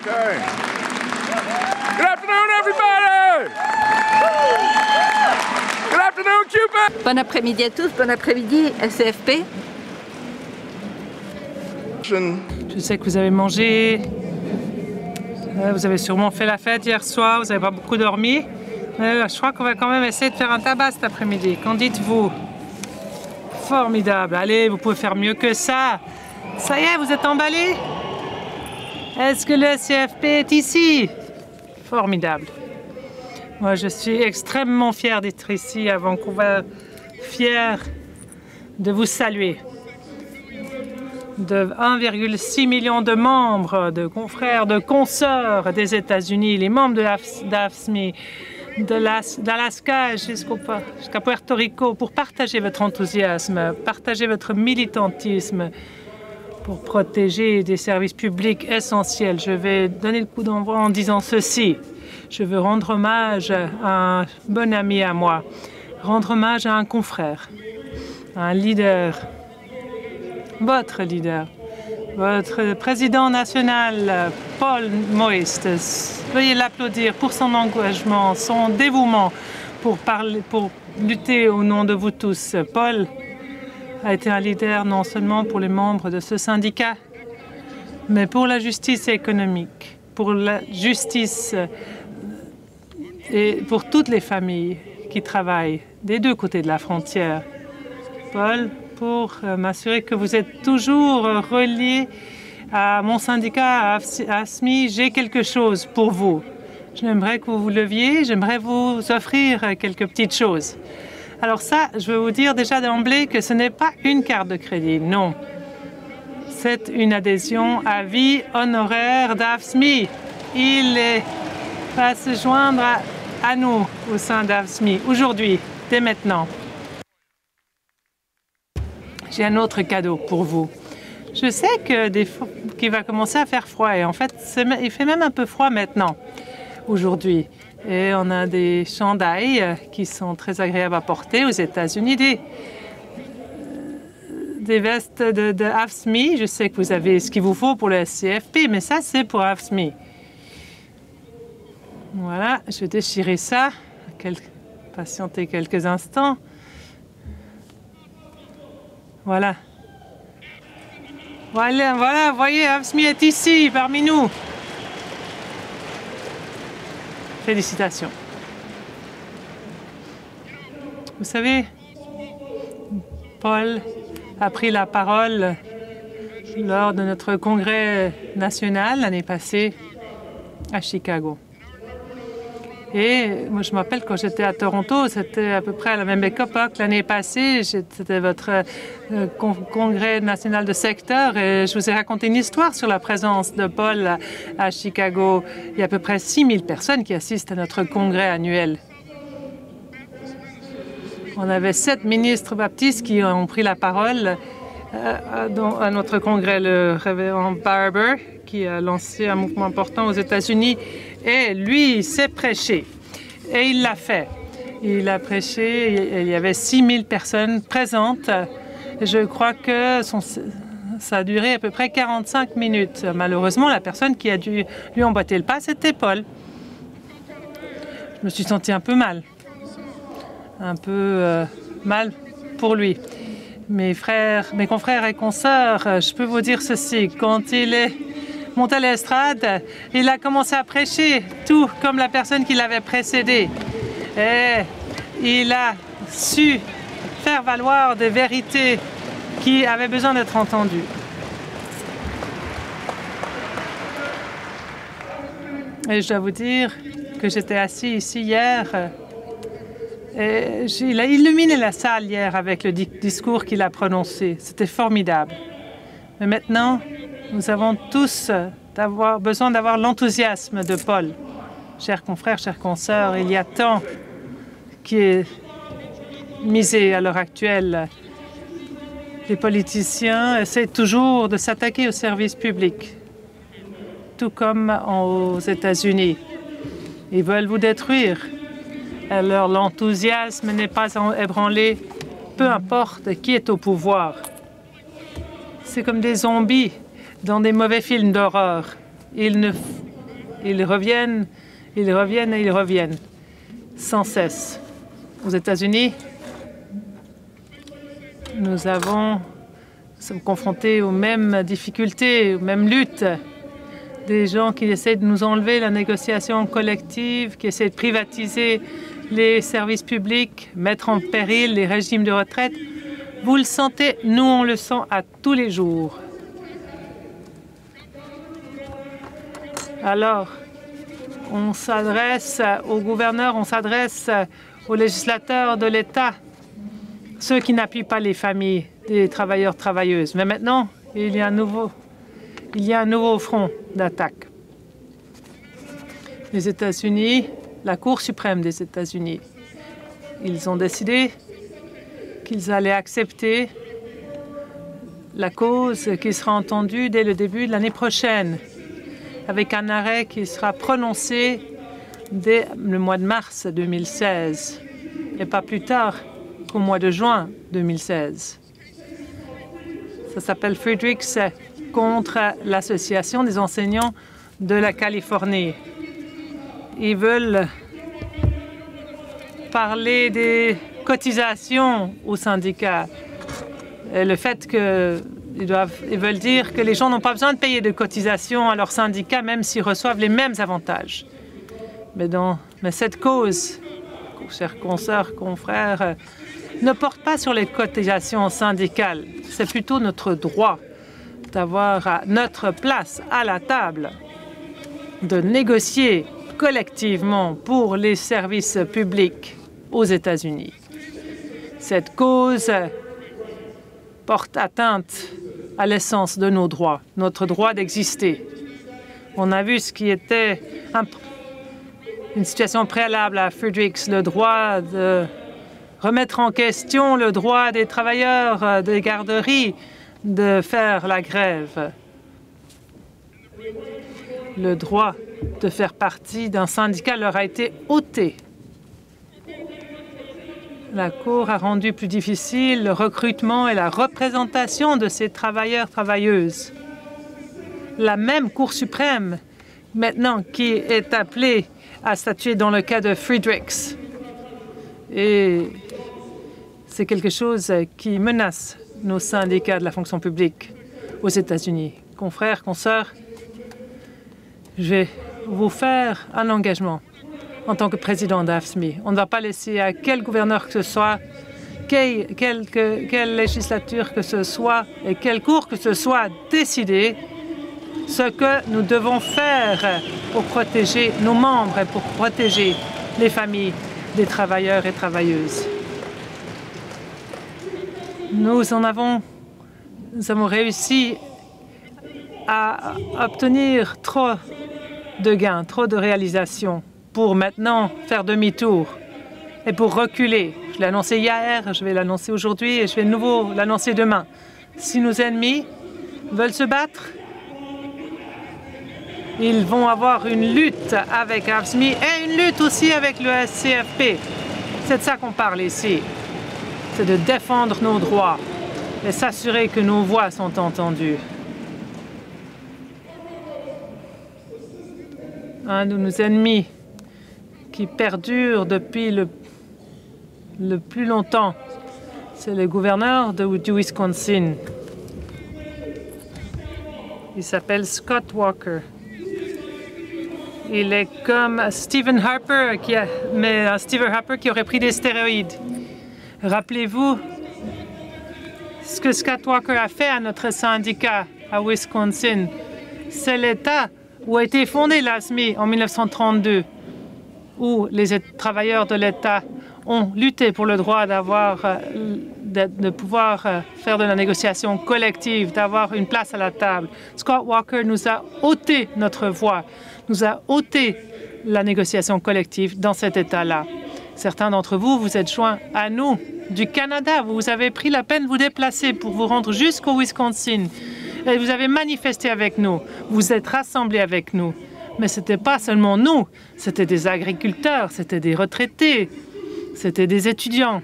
Okay. Good afternoon, everybody! Good afternoon, Cuba! Bon après-midi à tous, bon après-midi SCFP. Je sais que vous avez mangé, vous avez sûrement fait la fête hier soir, vous n'avez pas beaucoup dormi. Je crois qu'on va quand même essayer de faire un tabac cet après-midi. Qu'en dites-vous? Formidable. Allez, vous pouvez faire mieux que ça. Ça y est, vous êtes emballés? Est-ce que le CFP est ici? Formidable. Moi, je suis extrêmement fier d'être ici à Vancouver. Fier de vous saluer. De 1,6 million de membres, de confrères, de consoeurs des États-Unis, les membres de l'AFSCME, d'Alaska jusqu'à Puerto Rico, pour partager votre enthousiasme, partager votre militantisme, pour protéger des services publics essentiels. Je vais donner le coup d'envoi en disant ceci. Je veux rendre hommage à un bon ami à moi, rendre hommage à un confrère, à un leader, votre leader, votre président national, Paul Moist. Veuillez l'applaudir pour son engagement, son dévouement pour lutter au nom de vous tous. Paul a été un leader non seulement pour les membres de ce syndicat, mais pour la justice économique, pour la justice et pour toutes les familles qui travaillent des deux côtés de la frontière. Paul, pour m'assurer que vous êtes toujours reliés à mon syndicat, à AFSCME, j'ai quelque chose pour vous. J'aimerais que vous vous leviez, j'aimerais vous offrir quelques petites choses. Alors ça, je veux vous dire déjà d'emblée que ce n'est pas une carte de crédit, non. C'est une adhésion à vie honoraire d'AFSCME. Il va se joindre à nous au sein d'AFSCME aujourd'hui, dès maintenant. J'ai un autre cadeau pour vous. Je sais qu'il va commencer à faire froid et en fait, il fait même un peu froid maintenant, aujourd'hui. Et on a des chandails qui sont très agréables à porter aux États-Unis, des vestes de AFSCME. Je sais que vous avez ce qu'il vous faut pour le CFP, mais ça, c'est pour AFSCME. Voilà, je vais déchirer ça. Patientez quelques instants. Voilà. Voilà, voyez, AFSCME est ici, parmi nous. Félicitations. Vous savez, Paul a pris la parole lors de notre congrès national l'année passée à Chicago. Et moi, je m'appelle quand j'étais à Toronto, c'était à peu près à la même époque l'année passée. C'était votre congrès national de secteur et je vous ai raconté une histoire sur la présence de Paul à Chicago. Il y a à peu près 6000 personnes qui assistent à notre congrès annuel. On avait 7 ministres baptistes qui ont pris la parole à notre congrès. Le révérend Barber, qui a lancé un mouvement important aux États-Unis, et lui, il s'est prêché. Et il l'a fait. Il a prêché, il y avait 6000 personnes présentes. Je crois que ça a duré à peu près 45 minutes. Malheureusement, la personne qui a dû lui emboîter le pas, c'était Paul. Je me suis sentie un peu mal. Un peu mal pour lui. Mes confrères et consoeurs, je peux vous dire ceci. Quand il est monté à l'estrade, il a commencé à prêcher, tout comme la personne qui l'avait précédé. Et il a su faire valoir des vérités qui avaient besoin d'être entendues. Et je dois vous dire que j'étais assis ici hier. Et il a illuminé la salle hier avec le discours qu'il a prononcé. C'était formidable. Mais maintenant, nous avons tous besoin d'avoir l'enthousiasme de Paul. Chers confrères, chers consoeurs, il y a tant qui est misé à l'heure actuelle. Les politiciens essaient toujours de s'attaquer aux services publics, tout comme aux États-Unis. Ils veulent vous détruire. Alors l'enthousiasme n'est pas ébranlé, peu importe qui est au pouvoir. C'est comme des zombies dans des mauvais films d'horreur. Ils ne Ils reviennent, ils reviennent et ils reviennent, sans cesse. Aux États-Unis, nous sommes confrontés aux mêmes difficultés, aux mêmes luttes. Des gens qui essaient de nous enlever la négociation collective, qui essaient de privatiser les services publics, mettre en péril les régimes de retraite. Vous le sentez, nous on le sent à tous les jours. Alors, on s'adresse aux gouverneurs, on s'adresse aux législateurs de l'État, ceux qui n'appuient pas les familles des travailleurs, travailleuses. Mais maintenant, il y a un nouveau front d'attaque. Les États-Unis, la Cour suprême des États-Unis, ils ont décidé qu'ils allaient accepter la cause qui sera entendue dès le début de l'année prochaine, avec un arrêt qui sera prononcé dès le mois de mars 2016, et pas plus tard qu'au mois de juin 2016. Ça s'appelle Friedrichs contre l'Association des enseignants de la Californie. Ils veulent parler des cotisations aux syndicats. Et le fait qu'ils veulent dire que les gens n'ont pas besoin de payer de cotisations à leurs syndicats, même s'ils reçoivent les mêmes avantages. Mais cette cause, chers consoeurs, confrères, ne porte pas sur les cotisations syndicales. C'est plutôt notre droit d'avoir notre place à la table, de négocier collectivement pour les services publics aux États-Unis. Cette cause porte atteinte à l'essence de nos droits, notre droit d'exister. On a vu ce qui était une situation préalable à Friedrichs, le droit de remettre en question le droit des travailleurs des garderies de faire la grève, le droit de faire partie d'un syndicat leur a été ôté. La Cour a rendu plus difficile le recrutement et la représentation de ces travailleurs, travailleuses. La même Cour suprême, maintenant, qui est appelée à statuer dans le cas de Friedrichs. Et c'est quelque chose qui menace nos syndicats de la fonction publique aux États-Unis. Confrères, consoeurs, je vais vous faire un engagement en tant que président d'AFSCME. On ne va pas laisser à quel gouverneur que ce soit, quelle législature que ce soit et quelle cour que ce soit décider ce que nous devons faire pour protéger nos membres et pour protéger les familles des travailleurs et travailleuses. Nous avons réussi à obtenir trop de gains, trop de réalisations pour maintenant faire demi-tour et pour reculer. Je l'ai annoncé hier, je vais l'annoncer aujourd'hui et je vais de nouveau l'annoncer demain. Si nos ennemis veulent se battre, ils vont avoir une lutte avec AFSCME et une lutte aussi avec le SCFP. C'est de ça qu'on parle ici. C'est de défendre nos droits et s'assurer que nos voix sont entendues. Un de nos ennemis qui perdure depuis le plus longtemps, c'est le gouverneur du Wisconsin. Il s'appelle Scott Walker. Il est comme Stephen Harper, Stephen Harper qui aurait pris des stéroïdes. Rappelez-vous ce que Scott Walker a fait à notre syndicat à Wisconsin. C'est l'État où a été fondé l'AFSCME en 1932, où les travailleurs de l'État ont lutté pour le droit de pouvoir faire de la négociation collective, d'avoir une place à la table. Scott Walker nous a ôté notre voix, nous a ôté la négociation collective dans cet État-là. Certains d'entre vous, vous êtes joints à nous du Canada. Vous avez pris la peine de vous déplacer pour vous rendre jusqu'au Wisconsin. Et vous avez manifesté avec nous. Vous êtes rassemblés avec nous. Mais ce n'était pas seulement nous. C'était des agriculteurs, c'était des retraités, c'était des étudiants.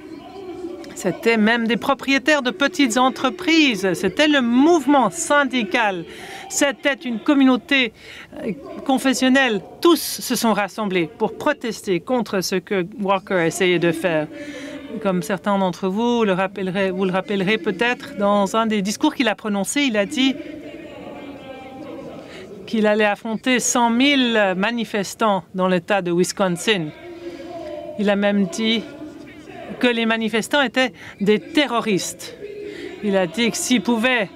C'était même des propriétaires de petites entreprises. C'était le mouvement syndical. C'était une communauté confessionnelle. Tous se sont rassemblés pour protester contre ce que Walker essayait de faire. Comme certains d'entre vous le rappellerez peut-être, dans un des discours qu'il a prononcé, il a dit qu'il allait affronter 100 000 manifestants dans l'État de Wisconsin. Il a même dit que les manifestants étaient des terroristes. Il a dit que s'il pouvait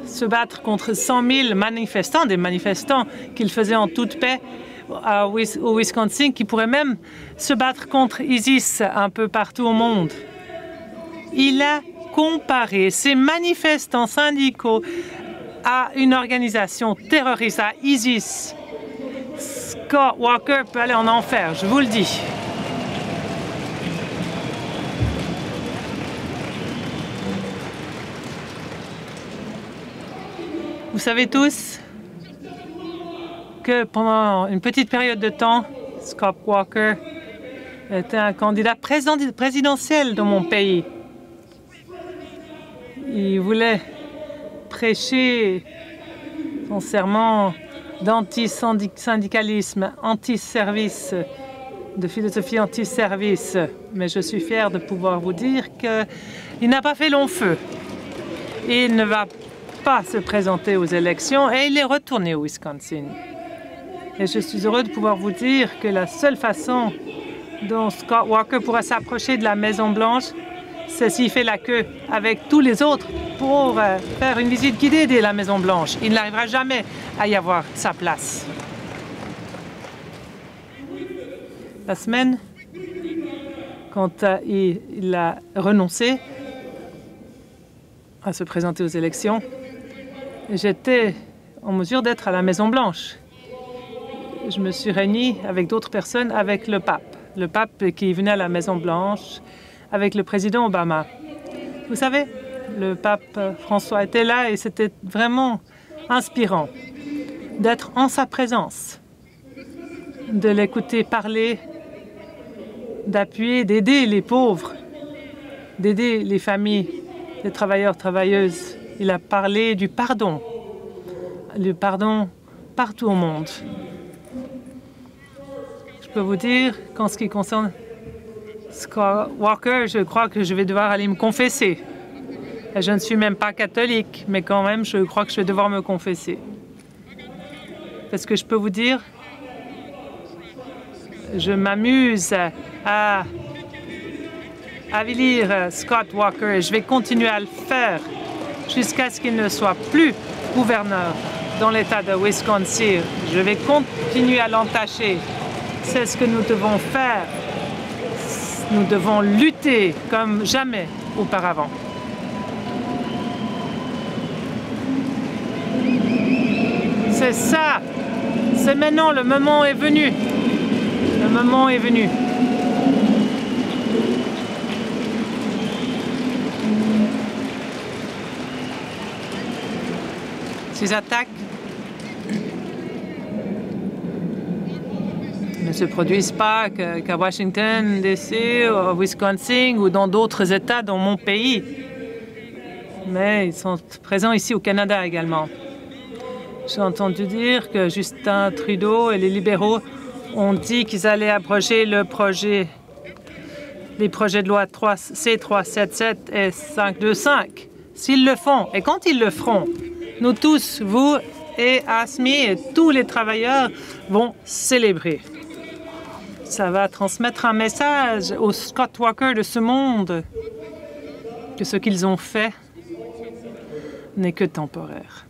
se battre contre 100 000 manifestants, des manifestants qu'il faisait en toute paix au Wisconsin, qu'il pourrait même se battre contre ISIS un peu partout au monde. Il a comparé ces manifestants syndicaux à une organisation terroriste, à ISIS. Scott Walker peut aller en enfer, je vous le dis. Vous savez tous que pendant une petite période de temps, Scott Walker était un candidat présidentiel dans mon pays. Il voulait prêcher son serment d'anti-syndicalisme, anti-service, de philosophie anti-service. Mais je suis fier de pouvoir vous dire qu'il n'a pas fait long feu. Il ne va pas se présenter aux élections et il est retourné au Wisconsin. Et je suis heureux de pouvoir vous dire que la seule façon dont Scott Walker pourra s'approcher de la Maison-Blanche, c'est s'il fait la queue avec tous les autres pour faire une visite guidée de la Maison-Blanche. Il n'arrivera jamais à y avoir sa place. La semaine, quand il a renoncé à se présenter aux élections, j'étais en mesure d'être à la Maison-Blanche. Je me suis réunie avec d'autres personnes, avec le pape qui venait à la Maison-Blanche, avec le président Obama. Vous savez, le pape François était là et c'était vraiment inspirant d'être en sa présence, de l'écouter parler, d'appuyer, d'aider les pauvres, d'aider les familles, les travailleurs, travailleuses. Il a parlé du pardon partout au monde. Je peux vous dire qu'en ce qui concerne Scott Walker, je crois que je vais devoir aller me confesser. Et je ne suis même pas catholique, mais quand même, je crois que je vais devoir me confesser. Parce que je peux vous dire, je m'amuse à avilir Scott Walker et je vais continuer à le faire jusqu'à ce qu'il ne soit plus gouverneur dans l'État de Wisconsin. Je vais continuer à l'entacher. C'est ce que nous devons faire. Nous devons lutter comme jamais auparavant. C'est ça. C'est maintenant, le moment est venu. Le moment est venu. Ces attaques ne se produisent pas qu'à Washington, D.C., au Wisconsin ou dans d'autres États dans mon pays. Mais ils sont présents ici au Canada également. J'ai entendu dire que Justin Trudeau et les libéraux ont dit qu'ils allaient abroger les projets de loi C-377 et 525. S'ils le font, et quand ils le feront, nous tous, vous et ASMI et tous les travailleurs vont célébrer. Ça va transmettre un message aux Scott Walker de ce monde que ce qu'ils ont fait n'est que temporaire.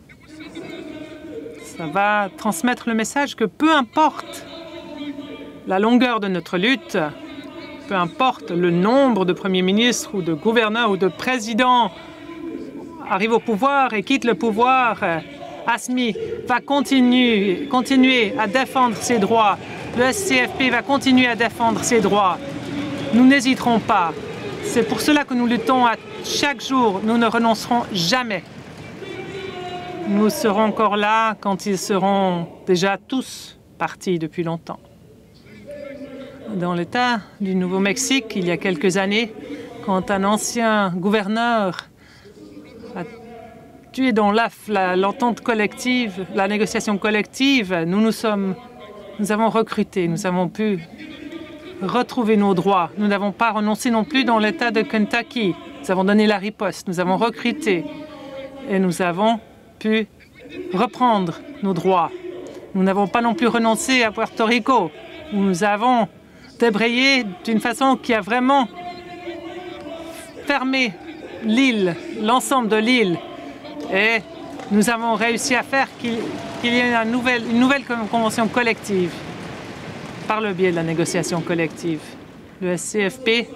Ça va transmettre le message que peu importe la longueur de notre lutte, peu importe le nombre de premiers ministres ou de gouverneurs ou de présidents arrive au pouvoir et quitte le pouvoir, ASMI va continuer à défendre ses droits. Le SCFP va continuer à défendre ses droits. Nous n'hésiterons pas. C'est pour cela que nous luttons chaque jour. Nous ne renoncerons jamais. Nous serons encore là quand ils seront déjà tous partis depuis longtemps. Dans l'État du Nouveau-Mexique, il y a quelques années, quand un ancien gouverneur a constitué dans l'entente collective, la négociation collective, nous avons recruté, nous avons pu retrouver nos droits. Nous n'avons pas renoncé non plus dans l'État de Kentucky. Nous avons donné la riposte, nous avons recruté et nous avons pu reprendre nos droits. Nous n'avons pas non plus renoncé à Puerto Rico, où nous avons débrayé d'une façon qui a vraiment fermé l'île, l'ensemble de l'île. Et nous avons réussi à faire qu'il y ait une nouvelle convention collective par le biais de la négociation collective. Le SCFP,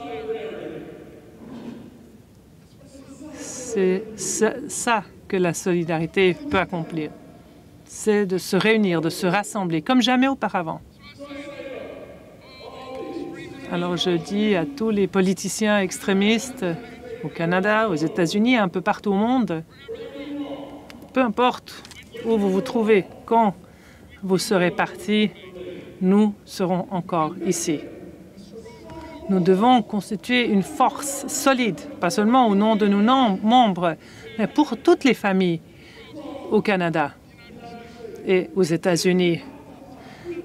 c'est ça que la solidarité peut accomplir. C'est de se réunir, de se rassembler comme jamais auparavant. Alors je dis à tous les politiciens extrémistes au Canada, aux États-Unis, un peu partout au monde, peu importe où vous vous trouvez, quand vous serez partis, nous serons encore ici. Nous devons constituer une force solide, pas seulement au nom de nos membres, mais pour toutes les familles au Canada et aux États-Unis.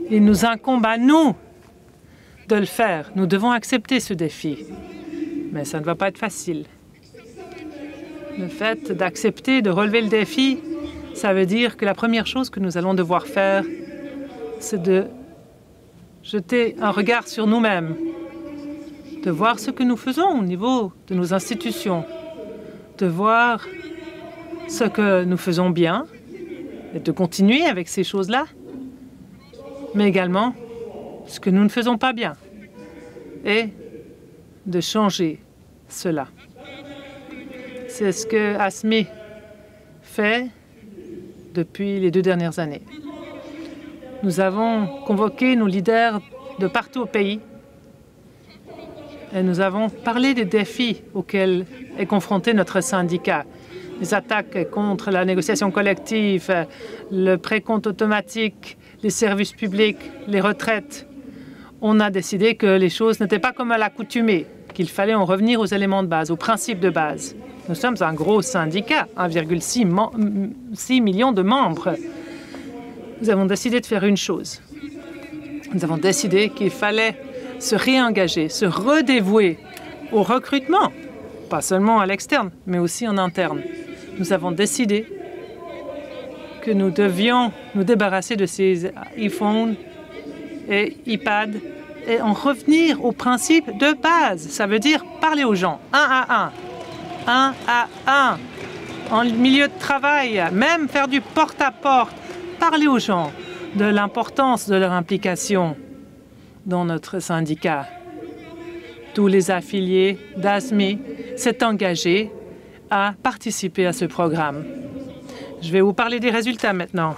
Il nous incombe à nous de le faire. Nous devons accepter ce défi. Mais ça ne va pas être facile. Le fait d'accepter, de relever le défi, ça veut dire que la première chose que nous allons devoir faire, c'est de jeter un regard sur nous-mêmes, de voir ce que nous faisons au niveau de nos institutions, de voir ce que nous faisons bien et de continuer avec ces choses-là, mais également ce que nous ne faisons pas bien et de changer cela. C'est ce que ASME fait depuis les 2 dernières années. Nous avons convoqué nos leaders de partout au pays et nous avons parlé des défis auxquels est confronté notre syndicat. Les attaques contre la négociation collective, le précompte automatique, les services publics, les retraites. On a décidé que les choses n'étaient pas comme à l'accoutumée, qu'il fallait en revenir aux éléments de base, aux principes de base. Nous sommes un gros syndicat, 1,6 million de membres. Nous avons décidé de faire une chose. Nous avons décidé qu'il fallait se réengager, se redévouer au recrutement, pas seulement à l'externe, mais aussi en interne. Nous avons décidé que nous devions nous débarrasser de ces iPhones et iPads et en revenir aux principes de base. Ça veut dire parler aux gens, un à un, en milieu de travail, même faire du porte-à-porte, parler aux gens de l'importance de leur implication dans notre syndicat. Tous les affiliés d'ASME s'est engagés à participer à ce programme. Je vais vous parler des résultats maintenant,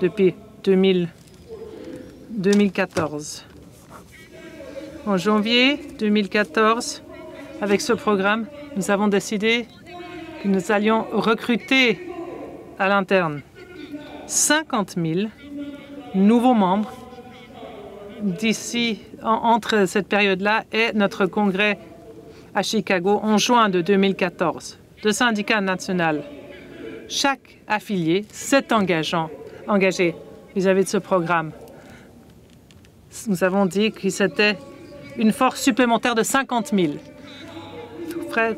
depuis 2014. En janvier 2014, avec ce programme, nous avons décidé que nous allions recruter à l'interne 50 000 nouveaux membres d'ici, entre cette période-là et notre congrès à Chicago en juin de 2014. Le syndicat national, chaque affilié s'est engagé vis-à-vis de ce programme. Nous avons dit que c'était une force supplémentaire de 50 000.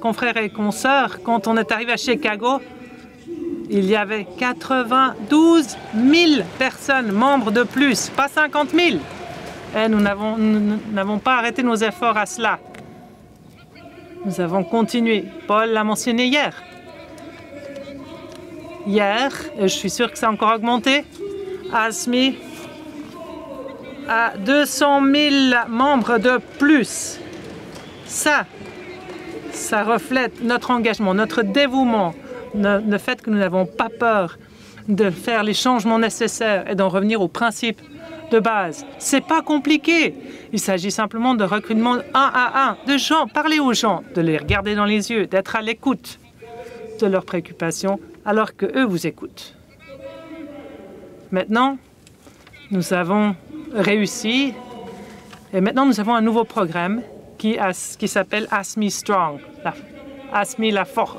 Confrères et consoeurs, quand on est arrivé à Chicago, il y avait 92 000 personnes, membres de plus, pas 50 000. Et nous n'avons pas arrêté nos efforts à cela. Nous avons continué. Paul l'a mentionné hier. Hier, et je suis sûr que ça a encore augmenté, ASME a 200 000 membres de plus. Ça reflète notre engagement, notre dévouement, le fait que nous n'avons pas peur de faire les changements nécessaires et d'en revenir aux principes de base. C'est pas compliqué. Il s'agit simplement de recrutement un à un, de gens, parler aux gens, de les regarder dans les yeux, d'être à l'écoute de leurs préoccupations alors qu'eux vous écoutent. Maintenant, nous avons réussi et maintenant nous avons un nouveau programme qui s'appelle ASME Strong,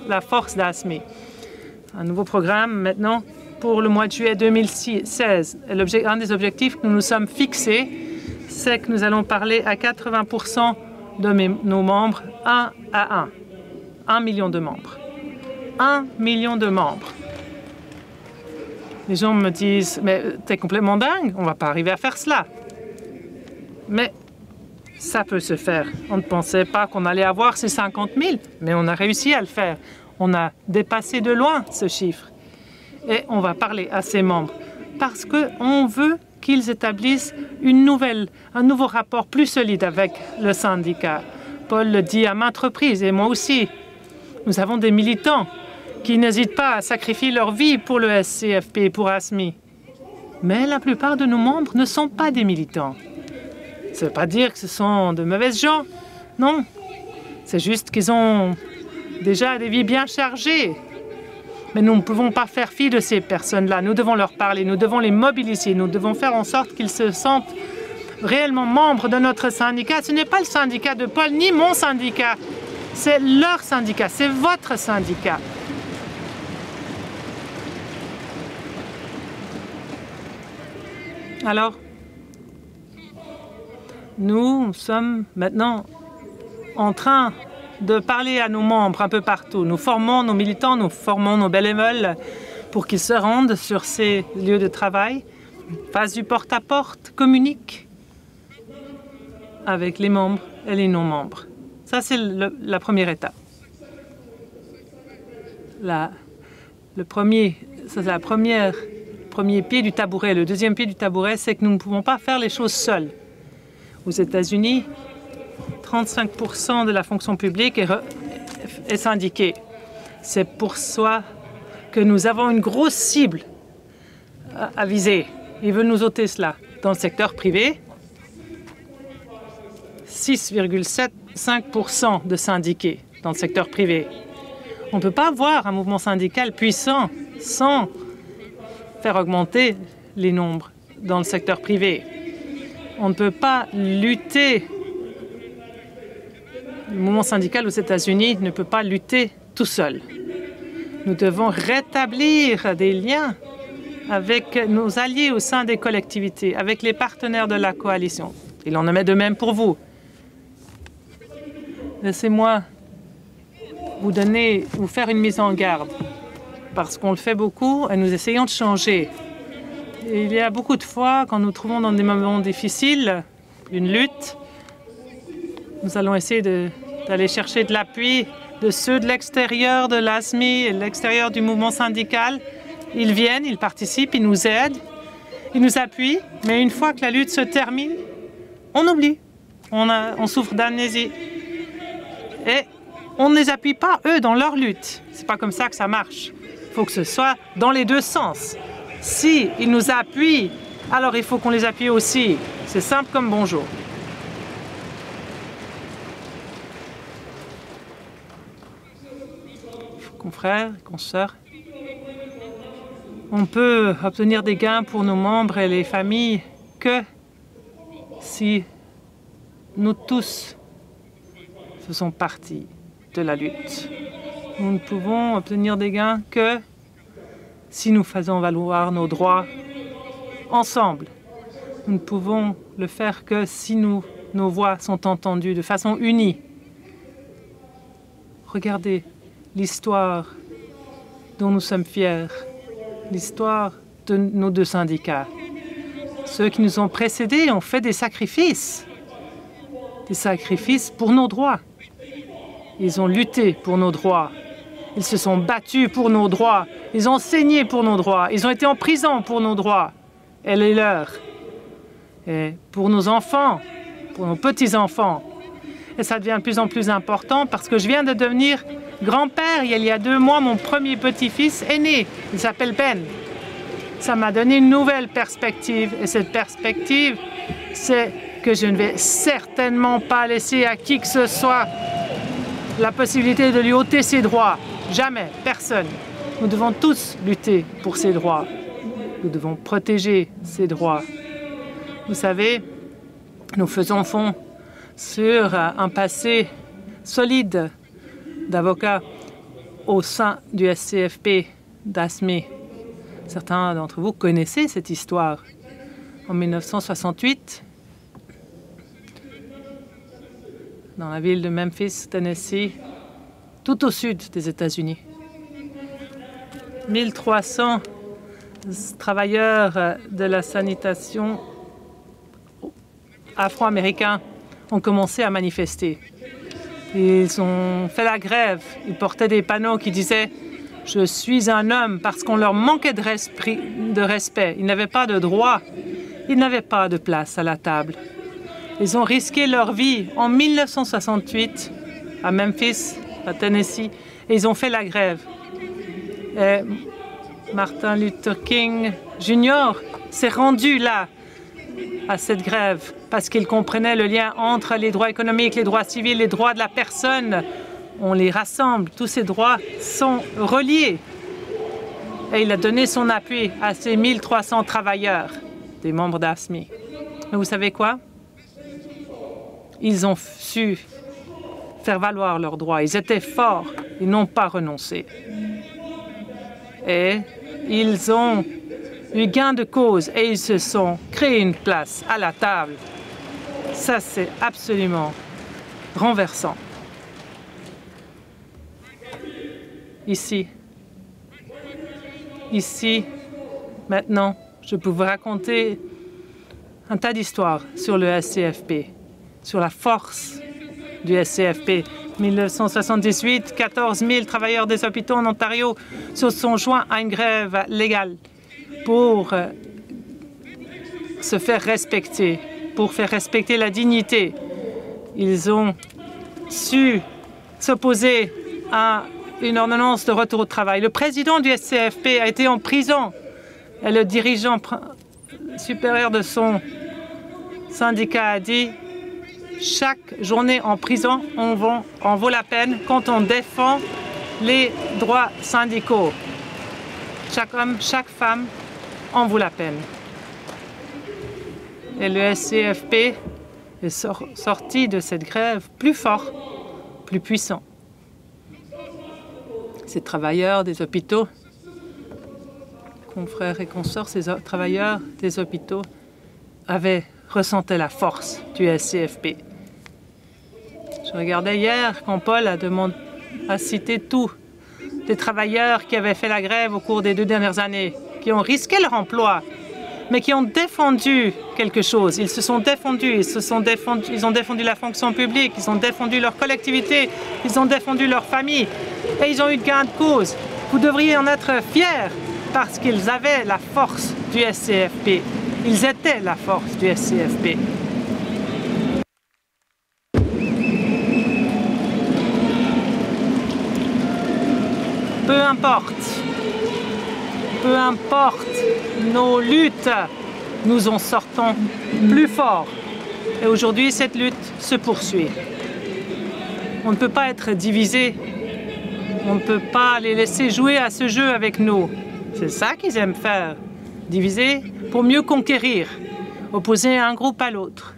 la force d'ASME. un nouveau programme maintenant pour le mois de juillet 2016. Et un des objectifs que nous nous sommes fixés, c'est que nous allons parler à 80% de nos membres, 1 à 1. 1 million de membres. 1 million de membres. Les gens me disent, mais t'es complètement dingue, on ne va pas arriver à faire cela. Mais ça peut se faire. On ne pensait pas qu'on allait avoir ces 50 000, mais on a réussi à le faire. On a dépassé de loin ce chiffre. Et on va parler à ces membres parce qu'on veut qu'ils établissent un nouveau rapport plus solide avec le syndicat. Paul le dit à maintes reprises, et moi aussi. Nous avons des militants qui n'hésitent pas à sacrifier leur vie pour le SCFP, pour ASMI. Mais la plupart de nos membres ne sont pas des militants. Ça ne veut pas dire que ce sont de mauvaises gens, non. C'est juste qu'ils ont déjà des vies bien chargées. Mais nous ne pouvons pas faire fi de ces personnes-là. Nous devons leur parler, nous devons les mobiliser, nous devons faire en sorte qu'ils se sentent réellement membres de notre syndicat. Ce n'est pas le syndicat de Paul ni mon syndicat. C'est leur syndicat, c'est votre syndicat. Alors, nous sommes maintenant en train de parler à nos membres un peu partout. Nous formons nos militants, nous formons nos bénévoles pour qu'ils se rendent sur ces lieux de travail, fassent du porte-à-porte, communiquent avec les membres et les non-membres. Ça, c'est la première étape. Le premier pied du tabouret. Le deuxième pied du tabouret, c'est que nous ne pouvons pas faire les choses seuls. Aux États-Unis, 35% de la fonction publique est syndiquée. C'est pour ça que nous avons une grosse cible à viser. Ils veulent nous ôter cela. Dans le secteur privé, 6,75% de syndiqués dans le secteur privé. On ne peut pas avoir un mouvement syndical puissant sans faire augmenter les nombres dans le secteur privé. On ne peut pas lutter. Le mouvement syndical aux États-Unis ne peut pas lutter tout seul. Nous devons rétablir des liens avec nos alliés au sein des collectivités, avec les partenaires de la coalition. Il en est de même pour vous. Laissez-moi vous faire une mise en garde, parce qu'on le fait beaucoup et nous essayons de changer. Et il y a beaucoup de fois, quand nous trouvons dans des moments difficiles, une lutte, nous allons essayer d'aller chercher de l'appui de ceux de l'extérieur de l'ASMI et de l'extérieur du mouvement syndical. Ils viennent, ils participent, ils nous aident, ils nous appuient, mais une fois que la lutte se termine, on oublie. On souffre d'amnésie. Et on ne les appuie pas, eux, dans leur lutte. C'est pas comme ça que ça marche. Il faut que ce soit dans les deux sens. Si ils nous appuient, alors il faut qu'on les appuie aussi. C'est simple comme bonjour. Confrères, consoeurs, on peut obtenir des gains pour nos membres et les familles que si nous tous faisons partie de la lutte. Nous ne pouvons obtenir des gains que si nous faisons valoir nos droits ensemble. Nous ne pouvons le faire que si nos voix sont entendues de façon unie. Regardez l'histoire dont nous sommes fiers, l'histoire de nos deux syndicats. Ceux qui nous ont précédés ont fait des sacrifices pour nos droits. Ils ont lutté pour nos droits. Ils se sont battus pour nos droits. Ils ont saigné pour nos droits. Ils ont été en prison pour nos droits et les leurs. Et pour nos enfants, pour nos petits-enfants. Et ça devient de plus en plus important parce que je viens de devenir grand-père. Il y a 2 mois, mon premier petit-fils est né. Il s'appelle Ben. Ça m'a donné une nouvelle perspective. Et cette perspective, c'est que je ne vais certainement pas laisser à qui que ce soit la possibilité de lui ôter ses droits. Jamais, personne. Nous devons tous lutter pour ses droits. Nous devons protéger ses droits. Vous savez, nous faisons fond sur un passé solide d'avocats au sein du SCFP d'ASME. Certains d'entre vous connaissez cette histoire. En 1968, dans la ville de Memphis, Tennessee, tout au sud des États-Unis. 1300 travailleurs de la sanitation afro-américains ont commencé à manifester. Ils ont fait la grève. Ils portaient des panneaux qui disaient « Je suis un homme » parce qu'on leur manquait de respect. Ils n'avaient pas de droit. Ils n'avaient pas de place à la table. Ils ont risqué leur vie en 1968 à Memphis, à Tennessee, et ils ont fait la grève. Et Martin Luther King Jr. s'est rendu là, à cette grève, parce qu'il comprenait le lien entre les droits économiques, les droits civils, les droits de la personne. On les rassemble, tous ces droits sont reliés. Et il a donné son appui à ces 1300 travailleurs, des membres d'ASME. Mais vous savez quoi? Ils ont su faire valoir leurs droits. Ils étaient forts, ils n'ont pas renoncé. Et ils ont eu gain de cause et ils se sont créés une place à la table. Ça, c'est absolument renversant. Ici, maintenant, je peux vous raconter un tas d'histoires sur le SCFP, sur la force du SCFP. 1978, 14 000 travailleurs des hôpitaux en Ontario se sont joints à une grève légale pour se faire respecter, pour faire respecter la dignité. Ils ont su s'opposer à une ordonnance de retour au travail. Le président du SCFP a été en prison et le dirigeant supérieur de son syndicat a dit « Chaque journée en prison en vaut la peine quand on défend les droits syndicaux. Chaque homme, chaque femme en vaut la peine. » Et le SCFP est sorti de cette grève plus fort, plus puissant. Ces travailleurs des hôpitaux, confrères et consorts, ces travailleurs des hôpitaux ressentaient la force du SCFP. Je regardais hier quand Paul a cité tous les travailleurs qui avaient fait la grève au cours des 2 dernières années, qui ont risqué leur emploi, mais qui ont défendu quelque chose. Ils se sont défendus, ils ont défendu la fonction publique, ils ont défendu leur collectivité, ils ont défendu leur famille et ils ont eu gain de cause. Vous devriez en être fiers parce qu'ils avaient la force du SCFP. Ils étaient la force du SCFP. Peu importe nos luttes, nous en sortons plus forts. Et aujourd'hui, cette lutte se poursuit. On ne peut pas être divisé. On ne peut pas les laisser jouer à ce jeu avec nous. C'est ça qu'ils aiment faire. Diviser pour mieux conquérir. Opposer un groupe à l'autre.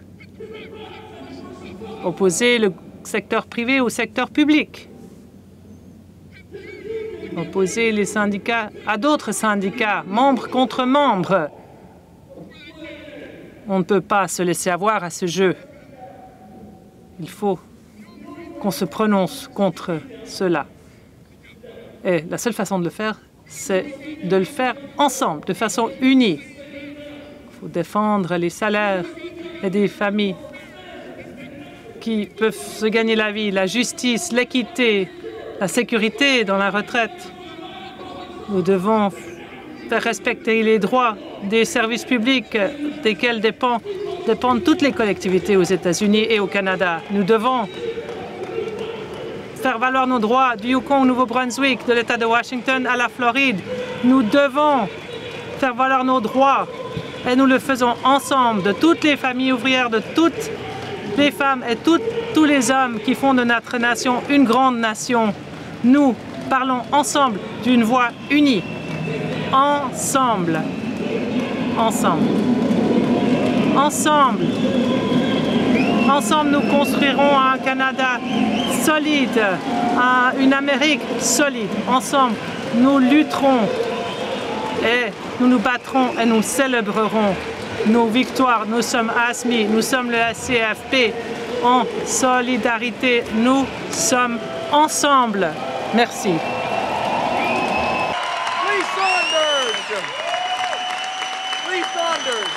Opposer le secteur privé au secteur public. Opposer les syndicats à d'autres syndicats, membres contre membres. On ne peut pas se laisser avoir à ce jeu. Il faut qu'on se prononce contre cela. Et la seule façon de le faire, c'est de le faire ensemble, de façon unie. Il faut défendre les salaires et des familles qui peuvent se gagner la vie, la justice, l'équité, la sécurité dans la retraite. Nous devons faire respecter les droits des services publics desquels dépendent toutes les collectivités aux États-Unis et au Canada. Nous devons faire valoir nos droits du Yukon au Nouveau-Brunswick, de l'État de Washington à la Floride. Nous devons faire valoir nos droits et nous le faisons ensemble, de toutes les familles ouvrières, de toutes les femmes et tous les hommes qui font de notre nation une grande nation. Nous parlons ensemble d'une voix unie. Ensemble. Ensemble. Ensemble. Ensemble, nous construirons un Canada solide, une Amérique solide. Ensemble, Nous lutterons et nous nous battrons et nous célébrerons nos victoires. Nous sommes ASMI, nous sommes le CFP. En solidarité, nous sommes ensemble. Merci. Lee Saunders! Lee Saunders!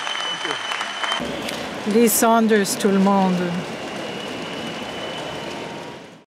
Lee Saunders, tout le monde.